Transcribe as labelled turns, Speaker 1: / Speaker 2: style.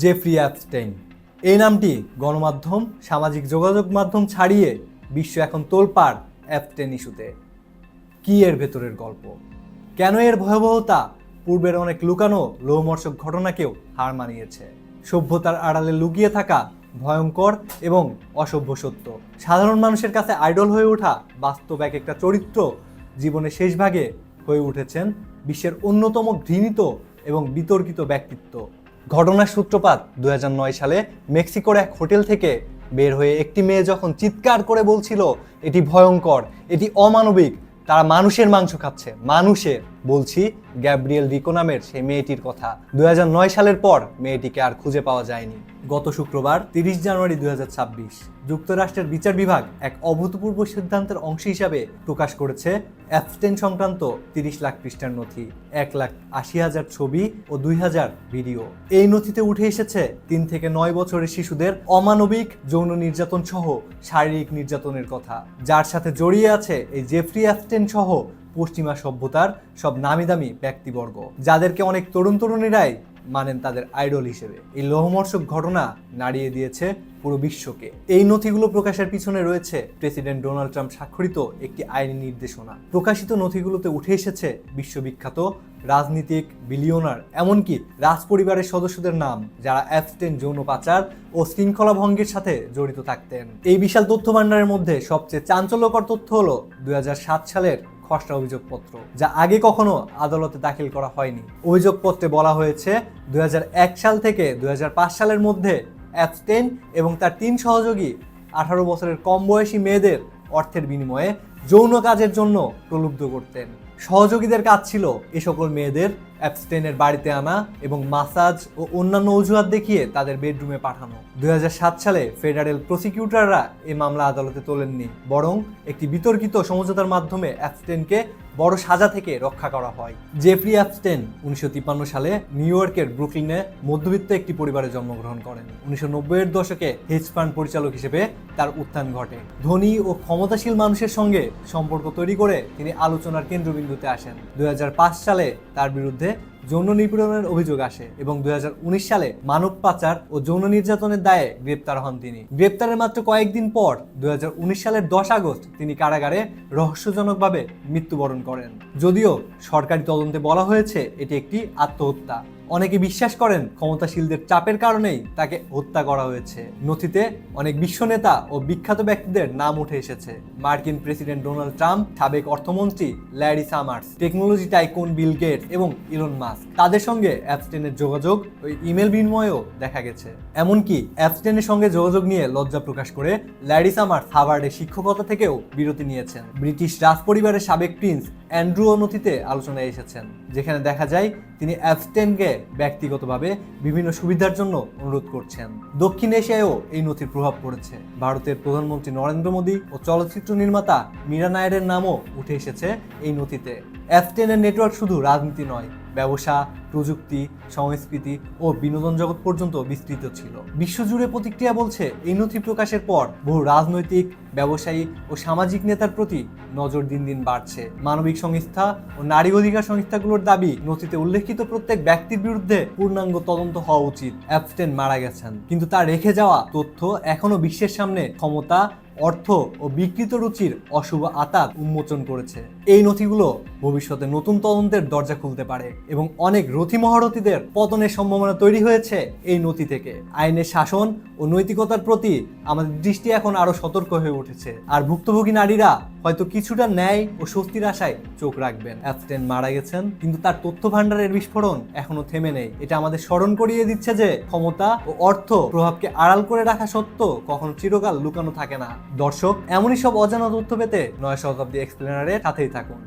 Speaker 1: Jeffrey Epstein. এই নামটি গণমাধ্যম, সামাজিক যোগাযোগ মাধ্যম ছাড়িয়ে বিশ্ব এখন তোলপাড় অ্যাপস্টেইন ইস্যুতে। কি এর ভেতরের গল্প? কেন এর ভয়াবহতা পূর্বের অনেক লুকানো লোমহর্ষক ঘটনাকেও হার মানিয়েছে? সভ্যতার আড়ালে লুকিয়ে থাকা ভয়ঙ্কর এবং অসভ্য সত্য। সাধারণ মানুষের কাছে আইডল হয়ে ওঠা বাস্তব এক একটা চরিত্র জীবনের শেষ ভাগে হয়ে উঠেছেন বিশ্বের অন্যতম ঘৃণিত এবং বিতর্কিত ব্যক্তিত্ব। ঘটনার সূত্রপাত 2009 সালে মেক্সিকোর এক হোটেল থেকে বের হয়ে একটি মেয়ে যখন চিৎকার করে বলছিল, এটি ভয়ঙ্কর, এটি অমানবিক, তারা মানুষের মাংস খাচ্ছে। মানুষের বলছি গ্যাব্রিয়েল রিকো নামের সেই মেয়েটির কথা। 2009 সালের পর মেয়েটিকে আর খুঁজে পাওয়া যায়নি। গত শুক্রবার 30 জানুয়ারি 2026 যুক্তরাষ্ট্রের বিচার বিভাগ এক অভূতপূর্ব সিদ্ধান্তের অংশ হিসাবে প্রকাশ করেছে অ্যাপস্টেইন সংক্রান্ত 30 লাখ পৃষ্ঠার নথি, 1,80,000 ছবি ও 2,000 ভিডিও। এই নথিতে উঠে এসেছে 3 থেকে 9 বছরের শিশুদের অমানবিক যৌন নির্যাতন সহ শারীরিক নির্যাতনের কথা, যার সাথে জড়িয়ে আছে এই জেফ্রি অ্যাপস্টেইন সহ পশ্চিমা সভ্যতার সব নামি দামি ব্যক্তিবর্গ, যাদেরকে অনেক তরুণ তরুণীরাই মানেন তাদের আইডল হিসেবে। এই লোমহর্ষক ঘটনা নাড়িয়ে দিয়েছে পুরো বিশ্বকে। এই নথিগুলো প্রকাশের পিছনে রয়েছে প্রেসিডেন্ট ডোনাল্ড ট্রাম্প স্বাক্ষরিত একটি আইনি নির্দেশনা। প্রকাশিত নথিগুলোতে উঠে এসেছে বিশ্ববিখ্যাত রাজনীতিক, বিলিয়নার, এমনকি রাজ পরিবারের সদস্যদের নাম, যারা অ্যাপস্টেইন যৌন পাচার ও শৃঙ্খলা ভঙ্গের সাথে জড়িত থাকতেন। এই বিশাল তথ্য ভাণ্ডারের মধ্যে সবচেয়ে চাঞ্চল্যকর তথ্য হলো 2007 সালের খসড়া অভিযোগপত্র, যা আগে কখনো আদালতে দাখিল করা হয়নি। অভিযোগপত্রে বলা হয়েছে 2001 সাল থেকে 2005 সালের মধ্যে অ্যাপস্টেইন এবং তার 3 সহযোগী 18 বছরের কম বয়সী মেয়েদের অর্থের বিনিময়ে যৌন কাজের জন্য প্রলুব্ধ করতেন। সহযোগীদের কাজ ছিল এ সকল মেয়েদের অ্যাপস্টেইনের বাড়িতে আনা এবং মাসাজ ও অন্যান্য অজুহাত দেখিয়ে তাদের বেডরুমে পাঠানো। 2007 সালে ফেডারেল প্রসিকিউটররা এই মামলা আদালতে তোলেননি, বরং একটি বিতর্কিত সমঝোতার মাধ্যমে অ্যাপস্টেইনকে বড় সাজা থেকে রক্ষা করা হয়। জেফ্রি অ্যাপস্টেইন 1953 সালে নিউ ইয়র্কের ব্রুকলিনে মধ্যবিত্ত একটি পরিবারে জন্মগ্রহণ করেন। 1990-এর দশকে হেজ ফান্ড পরিচালক হিসেবে তার উত্থান ঘটে। ধনী ও ক্ষমতাশীল মানুষের সঙ্গে সম্পর্ক তৈরি করে তিনি আলোচনার কেন্দ্রবিন্দুতে আসেন। 2005 সালে তার বিরুদ্ধে যৌন নিপীড়নের অভিযোগ আসে এবং 2019 সালে মানব পাচার ও যৌন নির্যাতনের দায়ে গ্রেপ্তার হন তিনি। গ্রেপ্তারের মাত্র কয়েকদিন পর 2019 সালের 10 আগস্ট তিনি কারাগারে রহস্যজনকভাবে মৃত্যুবরণ করেন। যদিও সরকারি তদন্তে বলা হয়েছে এটি একটি আত্মহত্যা। অনেকে বিশ্বাস করেন ক্ষমতাশীলদের চাপের কারণেই তাকে হত্যা করা হয়েছে। নথিতে অনেক বিশ্ব নেতা ও বিখ্যাত ব্যক্তিদের নাম উঠে এসেছে। মার্কিন প্রেসিডেন্ট ডোনাল্ড ট্রাম্প, সাবেক অর্থমন্ত্রী Larry Summers, technology tycoon Bill Gates এবং ইলন মাস্ক। তাদের সঙ্গে অ্যাপস্টেইনের যোগাযোগ ও ইমেল বিনিময়েও দেখা গেছে। এমনকি অ্যাপস্টেইনের সঙ্গে যোগাযোগ নিয়ে লজ্জা প্রকাশ করে ল্যারি সামার্স হার্ভার্ডে শিক্ষকতা থেকেও বিরতি নিয়েছেন। ব্রিটিশ রাজ পরিবারের সাবেক প্রিন্স অ্যান্ড্রু ও নথিতে আলোচনায় এসেছেন, যেখানে দেখা যায় তিনি অ্যাপস্টেইনকে ব্যক্তিগতভাবে বিভিন্ন সুবিধার জন্য অনুরোধ করছেন। দক্ষিণ এশিয়ায়ও এই নথির প্রভাব পড়েছে। ভারতের প্রধানমন্ত্রী নরেন্দ্র মোদী ও চলচ্চিত্র নির্মাতা মীরা নায়ারের নামও উঠে এসেছে এই নথিতে। অ্যাপস্টেইনের নেটওয়ার্ক শুধু রাজনীতি নয়, ব্যবসা, প্রযুক্তি, সংস্কৃতি ও বিনোদন জগৎ পর্যন্ত বিস্তৃত ছিল। বিশ্বজুড়ে প্রতিক্রিয়া বলছে এই নথি প্রকাশের পর বহু রাজনৈতিক, ব্যবসায়ী ও সামাজিক নেতার প্রতি নজর দিন দিন বাড়ছে। মানবিক সংস্থা ও নারী অধিকার সংস্থাগুলোর দাবি, নথিতে উল্লেখিত প্রত্যেক ব্যক্তির বিরুদ্ধে পূর্ণাঙ্গ তদন্ত হওয়া উচিত। অ্যাপস্টেইন মারা গেছেন, কিন্তু তার রেখে যাওয়া তথ্য এখনো বিশ্বের সামনে ক্ষমতা, অর্থ ও বিকৃত রুচির অশুভ আতাত উন্মোচন করেছে। এই নথিগুলো ভবিষ্যতে নতুন তদন্তের দরজা খুলতে পারে এবং অনেক রথী মহারথীদের পতনের সম্ভাবনা তৈরি হয়েছে এই নথি থেকে। আইনের শাসন ও নৈতিকতার প্রতি আমাদের দৃষ্টি এখন আরো সতর্ক হয়ে উঠেছে, আর ভুক্তভোগী নারীরা হয়তো কিছুটা ন্যায় ও স্বস্তির আশায় চোখ রাখবেন। অ্যাপস্টেইন মারা গেছেন, কিন্তু তার তথ্য ভাণ্ডারের বিস্ফোরণ এখনো থেমে নেই। এটা আমাদের স্মরণ করিয়ে দিচ্ছে যে ক্ষমতা ও অর্থ প্রভাবকে আড়াল করে রাখা সত্য কখনো চিরকাল লুকানো থাকে না। দর্শক, এমনই সব অজানা তথ্য পেতে নয়া শতাব্দী এক্সপ্লেনারের সাথেই থাকুন।